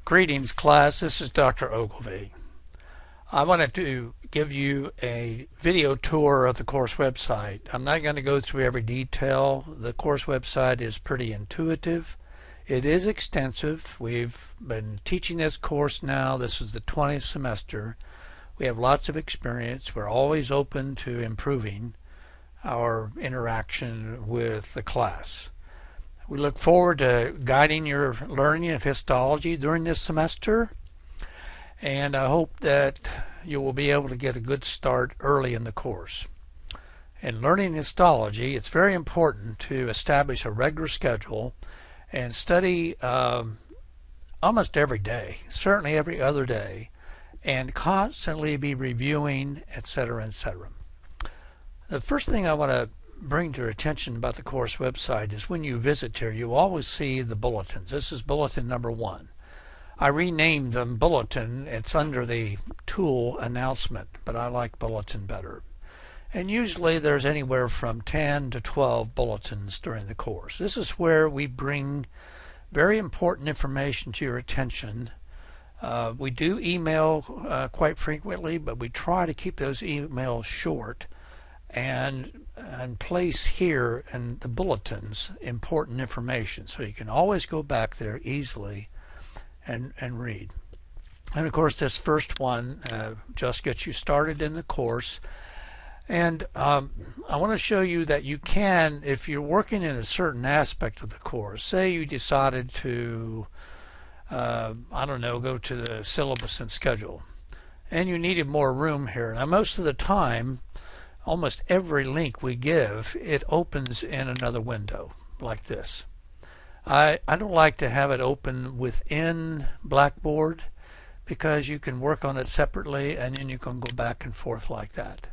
Greetings, class. This is Dr. Ogilvy. I wanted to give you a video tour of the course website. I'm not going to go through every detail. The course website is pretty intuitive. It is extensive. We've been teaching this course now. This is the 20th semester. We have lots of experience. We're always open to improving our interaction with the class. We look forward to guiding your learning of histology during this semester, and I hope that you will be able to get a good start early in the course. In learning histology, it's very important to establish a regular schedule and study almost every day, certainly every other day, and constantly be reviewing, etc., etc. The first thing I want to bring to your attention about the course website is when you visit here, you always see the bulletins. This is bulletin number 1. I renamed them bulletin. It's under the tool announcement, but I like bulletin better. And usually there's anywhere from 10 to 12 bulletins during the course. This is where we bring very important information to your attention. We do email quite frequently, but we try to keep those emails short and place here in the bulletins important information, so you can always go back there easily and read. And of course, this first one just gets you started in the course. And I want to show you that you can, if you're working in a certain aspect of the course, say you decided to I don't know, go to the syllabus and schedule, and you needed more room here. Now most of the time, almost every link we give, it opens in another window like this. I don't like to have it open within Blackboard, because you can work on it separately and then you can go back and forth like that.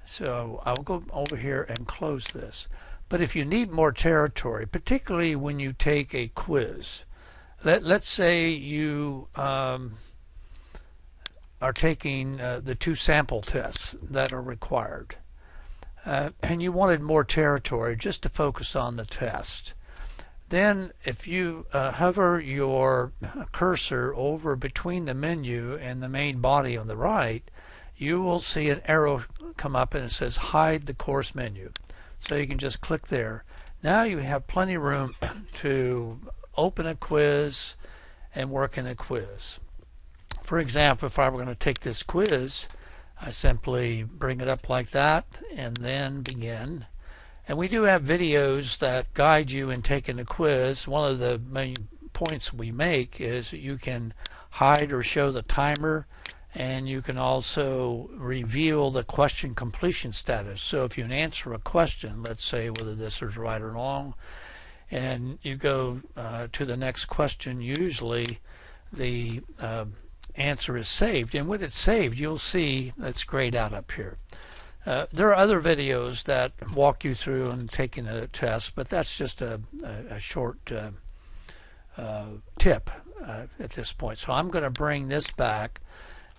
So I'll go over here and close this. But if you need more territory, particularly when you take a quiz, let's say you are taking the 2 sample tests that are required, and you wanted more territory just to focus on the test. Then if you hover your cursor over between the menu and the main body on the right, you will see an arrow come up and it says hide the course menu. So you can just click there. Now you have plenty of room to open a quiz and work in a quiz. For example, if I were going to take this quiz, I simply bring it up like that and then begin. And we do have videos that guide you in taking a quiz. One of the main points we make is that you can hide or show the timer, and you can also reveal the question completion status. So if you answer a question, let's say whether this is right or wrong, and you go to the next question, usually the answer is saved, and when it's saved, you'll see it's grayed out up here. There are other videos that walk you through and taking a test, but that's just a short tip at this point. So I'm going to bring this back,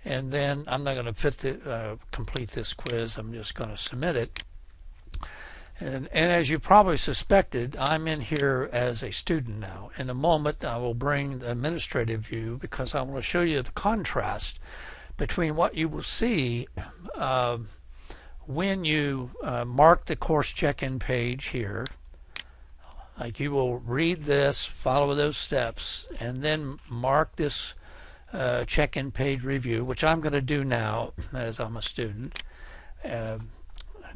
and then I'm not going to complete this quiz. I'm just going to submit it. And as you probably suspected, I'm in here as a student now. In a moment, I will bring the administrative view, because I want to show you the contrast between what you will see when you mark the course check-in page here. Like, you will read this, follow those steps, and then mark this check-in page review, which I'm going to do now as I'm a student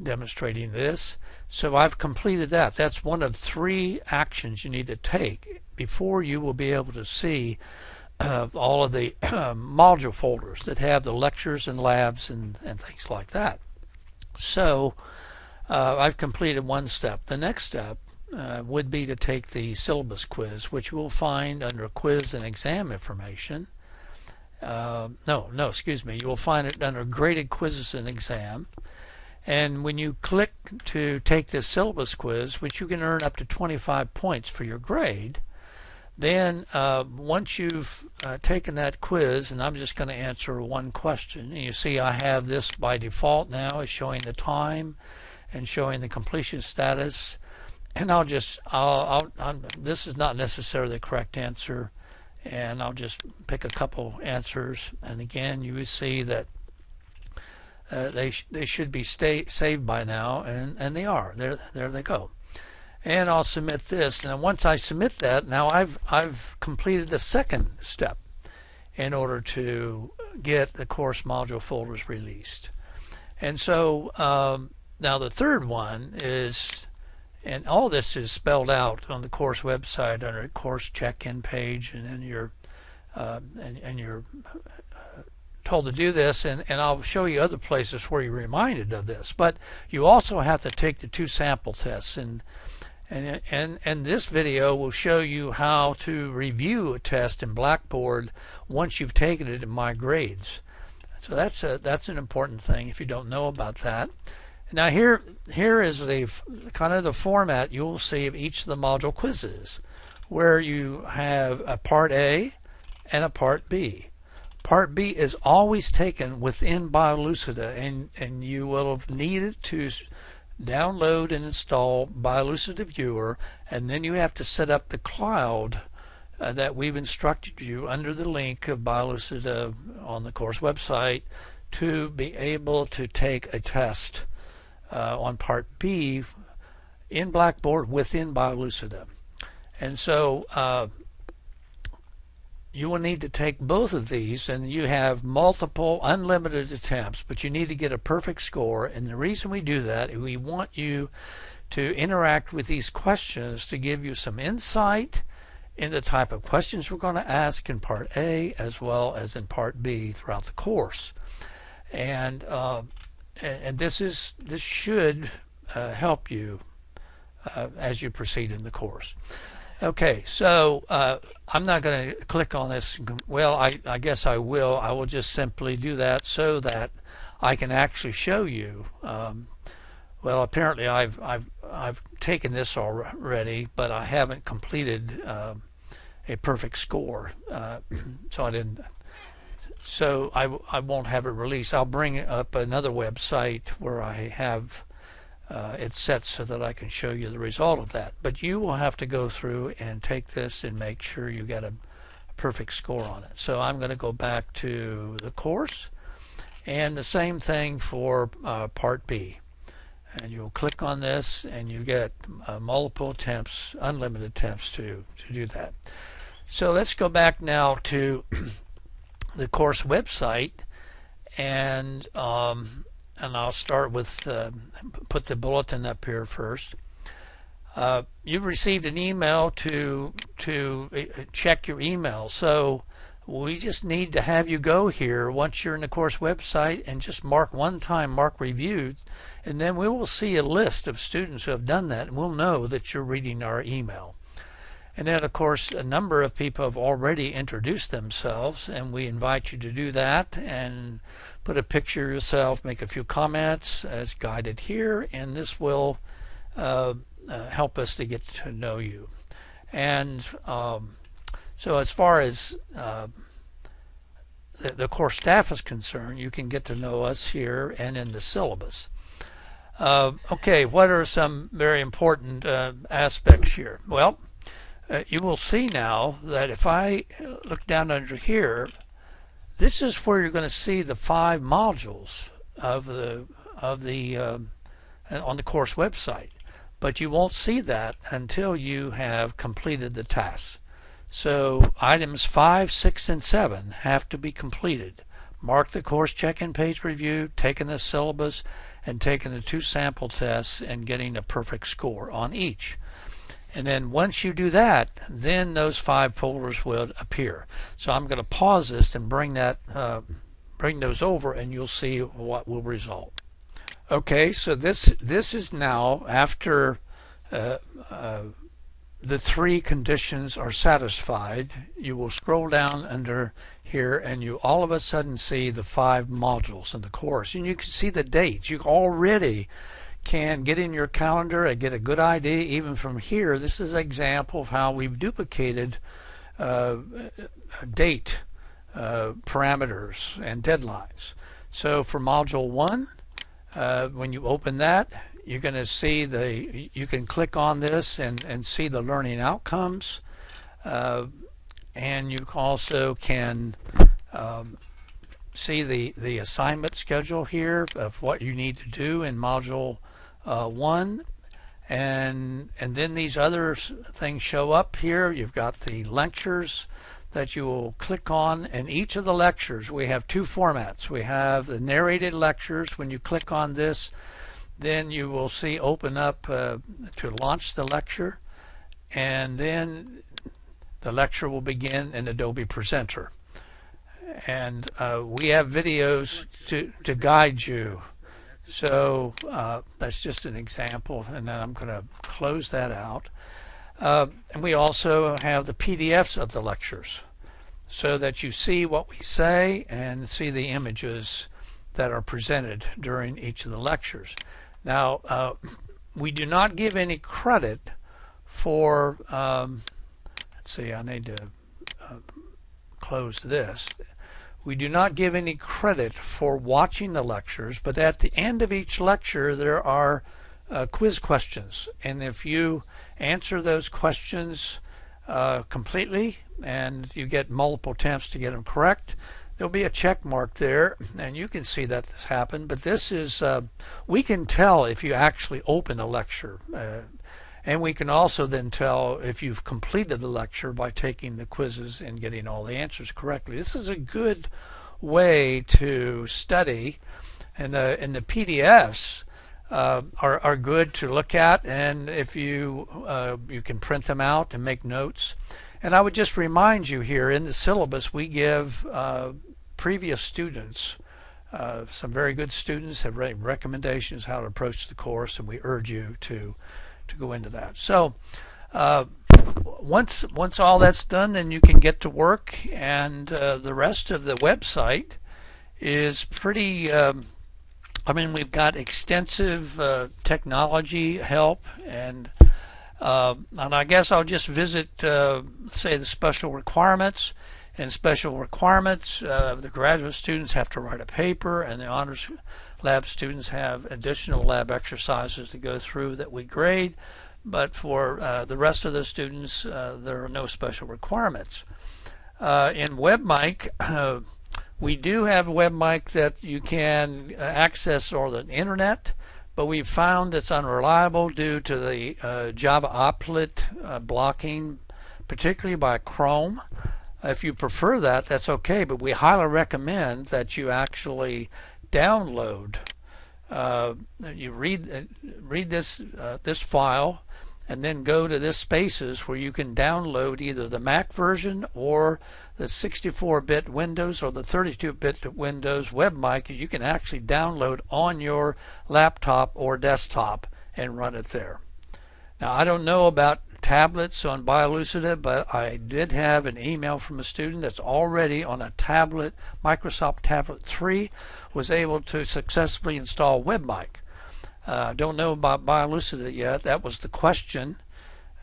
demonstrating this. So I've completed that. That's one of 3 actions you need to take before you will be able to see all of the module folders that have the lectures and labs and things like that. So I've completed one step. The next step would be to take the syllabus quiz, which you will find under quiz and exam information. Excuse me. You will find it under graded quizzes and exam. And when you click to take this syllabus quiz, which you can earn up to 25 points for your grade, then once you've taken that quiz, and I'm just going to answer one question, and you see I have this by default now is showing the time and showing the completion status, and this is not necessarily the correct answer, and I'll just pick a couple answers, and again you will see that they should be saved by now, and they are. There they go. And I'll submit this, and once I submit that, now I've completed the second step in order to get the course module folders released. And so now the third one is, and all this is spelled out on the course website under a course check-in page, and then you're told to do this, and I'll show you other places where you're reminded of this. But you also have to take the 2 sample tests, and this video will show you how to review a test in Blackboard once you've taken it in My Grades. So that's an important thing if you don't know about that. Now here is the kind of the format you'll see of each of the module quizzes, where you have a part A and a part B. Part B is always taken within BioLucida, and you will have needed to download and install BioLucida Viewer, and then you have to set up the cloud that we've instructed you under the link of BioLucida on the course website to be able to take a test on part B in Blackboard within BioLucida. And so you will need to take both of these, and you have multiple unlimited attempts, but you need to get a perfect score. And the reason we do that is we want you to interact with these questions to give you some insight in the type of questions we're going to ask in part A as well as in part B throughout the course. And this should help you as you proceed in the course. Okay, so I'm not going to click on this. Well, I guess I will. I will just simply do that so that I can actually show you. Well, apparently I've taken this already, but I haven't completed a perfect score, so I didn't. So I won't have it released. I'll bring up another website where I have it's set so that I can show you the result of that. But you will have to go through and take this and make sure you get a perfect score on it. So I'm going to go back to the course, and the same thing for part B. And you'll click on this, and you get multiple attempts, unlimited attempts to do that. So let's go back now to the course website, and I'll start with put the bulletin up here first. You've received an email to check your email, so we just need to have you go here once you're in the course website and just mark reviewed, and then we will see a list of students who have done that, and we'll know that you're reading our email. And then, of course, a number of people have already introduced themselves, and we invite you to do that and put a picture of yourself, make a few comments as guided here, and this will help us to get to know you. And so as far as the course staff is concerned, you can get to know us here and in the syllabus. Okay, what are some very important aspects here? Well, you will see now that if I look down under here, this is where you're going to see the 5 modules of on the course website, but you won't see that until you have completed the tasks. So items 5, 6, and 7 have to be completed. Mark the course check-in page review, taking the syllabus, and taking the 2 sample tests and getting a perfect score on each. And then once you do that, then those 5 folders will appear. So I'm going to pause this and bring those over, and you'll see what will result. Okay, so this is now after the 3 conditions are satisfied. You will scroll down under here, and you all of a sudden see the 5 modules in the course, and you can see the dates. You already can get in your calendar and get a good idea even from here. This is an example of how we've duplicated date parameters and deadlines. So for module 1, when you open that, you're going to see you can click on this and see the learning outcomes, and you also can see the assignment schedule here of what you need to do in Module 1. And then these other things show up here. You've got the lectures that you will click on. In each of the lectures, we have two formats. We have the narrated lectures. When you click on this, then you will see open up to launch the lecture, and then the lecture will begin in Adobe Presenter. And we have videos to guide you. So that's just an example, and then I'm going to close that out. And we also have the PDFs of the lectures so that you see what we say and see the images that are presented during each of the lectures. Now, we do not give any credit for, let's see, I need to close this. We do not give any credit for watching the lectures, but at the end of each lecture there are quiz questions, and if you answer those questions completely and you get multiple attempts to get them correct, there'll be a check mark there, and you can see that this happened. But this is, we can tell if you actually open a lecture, and we can also then tell if you've completed the lecture by taking the quizzes and getting all the answers correctly. This is a good way to study, and the PDFs are good to look at, and if you can print them out and make notes. And I would just remind you here, in the syllabus we give previous students, some very good students have recommendations how to approach the course, and we urge you to go into that. So once all that's done, then you can get to work, and the rest of the website is pretty I mean, we've got extensive technology help, and I guess I'll just visit say the special requirements. And special requirements, the graduate students have to write a paper, and the honors lab students have additional lab exercises to go through that we grade. But for the rest of the students, there are no special requirements. In WebMike, we do have WebMike that you can access over the internet, but we've found it's unreliable due to the Java applet blocking, particularly by Chrome. If you prefer that, that's okay, but we highly recommend that you actually download. You read this file, and then go to this spaces where you can download either the Mac version or the 64-bit Windows or the 32-bit Windows WebMike. You can actually download on your laptop or desktop and run it there. Now, I don't know about tablets on BIOL530J, but I did have an email from a student that's already on a tablet, Microsoft Tablet 3, was able to successfully install WebMike. Don't know about BIOL530J yet. That was the question,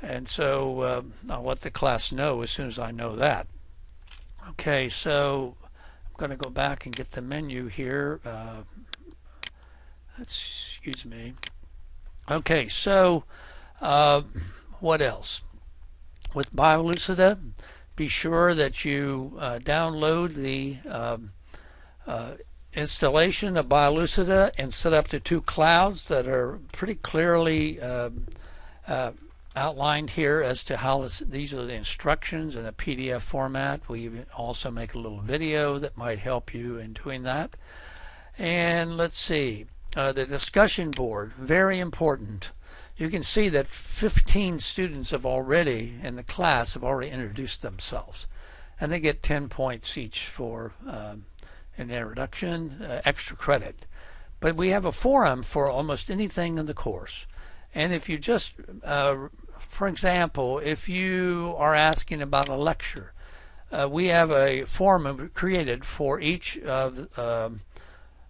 and so I'll let the class know as soon as I know that. Okay, so I'm going to go back and get the menu here. Excuse me. Okay, so what else? With BIOL530J, be sure that you download the installation of BIOL530J and set up the two clouds that are pretty clearly outlined here as to how these are the instructions in a PDF format. We also make a little video that might help you in doing that. And let's see, the discussion board, very important. You can see that 15 students have already, in the class, have already introduced themselves, and they get 10 points each for an introduction, extra credit. But we have a forum for almost anything in the course, and if you just, for example, if you are asking about a lecture, we have a forum created for each of the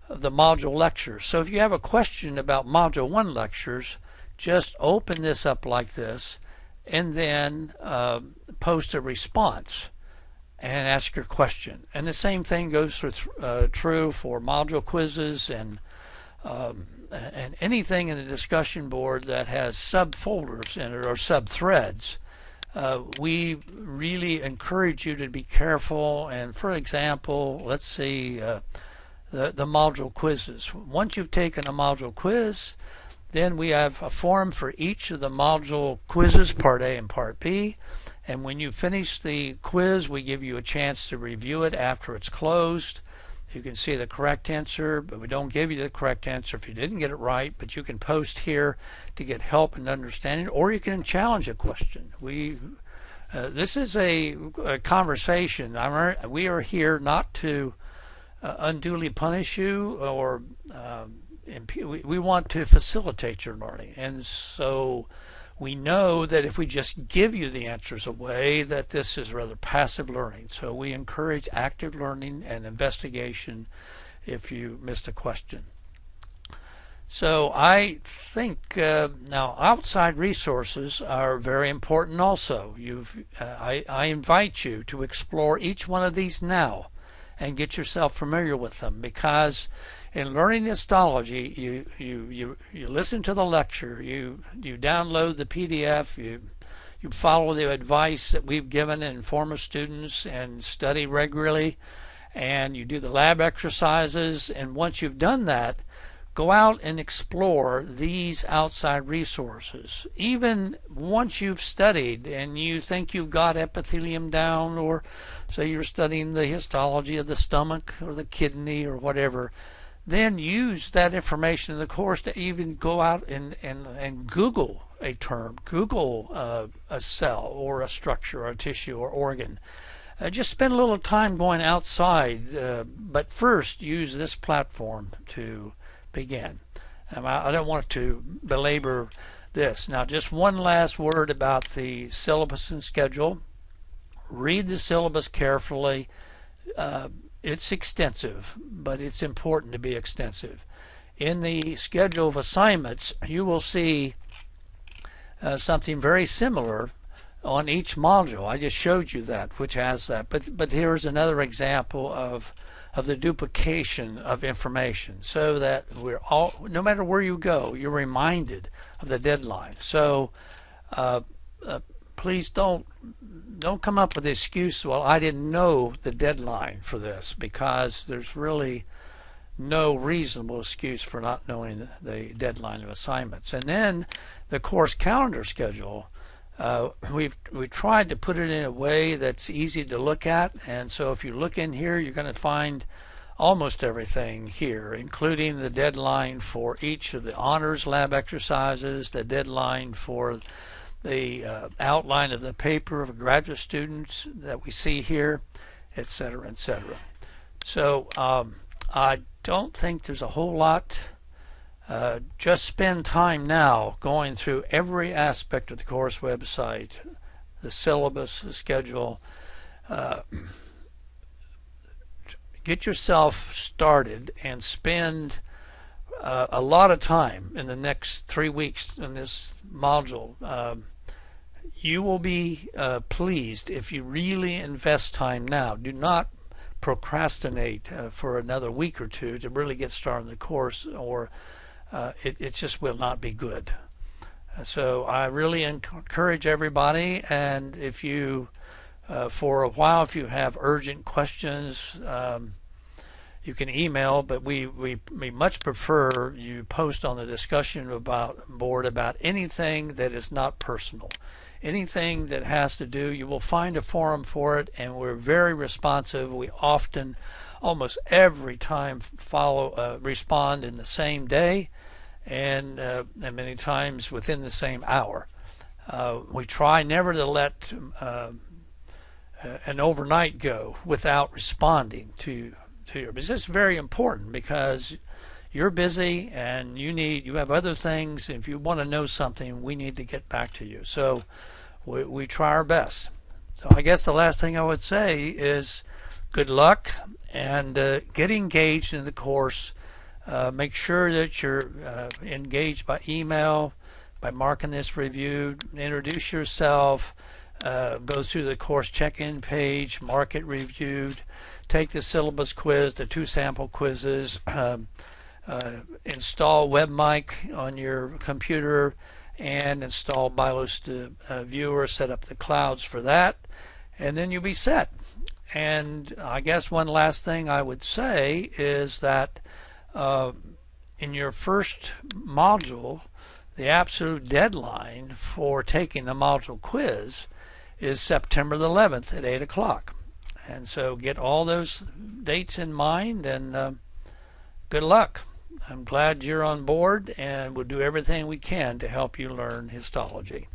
module lectures. So if you have a question about module 1 lectures, just open this up like this and then post a response and ask your question. And the same thing goes true for module quizzes and anything in the discussion board that has subfolders in it or subthreads. we really encourage you to be careful. And for example, let's see, the module quizzes. Once you've taken a module quiz, then we have a form for each of the module quizzes, Part A and Part B. And when you finish the quiz, we give you a chance to review it after it's closed. You can see the correct answer, but we don't give you the correct answer if you didn't get it right. But you can post here to get help in understanding, or you can challenge a question. This is a conversation. We are here not to unduly punish you, or we want to facilitate your learning. And so we know that if we just give you the answers away, that this is rather passive learning. So we encourage active learning and investigation if you missed a question. So I think now outside resources are very important also. I invite you to explore each one of these now and get yourself familiar with them, because in learning histology, you listen to the lecture, you download the PDF, you follow the advice that we've given and inform students, and study regularly, and you do the lab exercises. And once you've done that, go out and explore these outside resources. Even once you've studied and you think you've got epithelium down, or say you're studying the histology of the stomach or the kidney or whatever, then use that information in the course to even go out and Google a term, Google a cell or a structure or a tissue or organ. Just spend a little time going outside, but first use this platform to begin. I don't want to belabor this. Now, just one last word about the syllabus and schedule. Read the syllabus carefully. It's extensive, but it's important to be extensive. In the schedule of assignments, you will see something very similar on each module. I just showed you that, which has that. But here's another example of the duplication of information, so that we're all, no matter where you go, you're reminded of the deadline. So please don't come up with the excuse, well, I didn't know the deadline for this, because there's really no reasonable excuse for not knowing the deadline of assignments. And then the course calendar schedule, we tried to put it in a way that's easy to look at. And so if you look in here, you're going to find almost everything here, including the deadline for each of the honors lab exercises, the deadline for the outline of the paper of graduate students that we see here, etc., etc. So I don't think there's a whole lot. Just spend time now going through every aspect of the course website, the syllabus, the schedule. Get yourself started and spend a lot of time in the next 3 weeks in this module. You will be pleased if you really invest time now. Do not procrastinate for another week or two to really get started in the course, or it just will not be good. So I really encourage everybody, and if you for a while, if you have urgent questions, you can email, but we much prefer you post on the discussion board about anything that is not personal. Anything that has to do, you will find a forum for it, and we're very responsive. We often, almost every time, respond in the same day, and many times within the same hour. We try never to let an overnight go without responding to your. But it's very important, because you're busy and you have other things. If you want to know something, we need to get back to you. So we try our best. So I guess the last thing I would say is good luck, and get engaged in the course. Make sure that you're engaged by email, by marking this review. Introduce yourself. Go through the course check-in page, mark it reviewed, take the syllabus quiz, the 2 sample quizzes, install WebMike on your computer, and install BIOS viewer, set up the clouds for that, and then you'll be set. And I guess one last thing I would say is that in your first module, the absolute deadline for taking the module quiz is September the 11th at 8 o'clock. And so get all those dates in mind, and good luck. I'm glad you're on board, and we'll do everything we can to help you learn histology.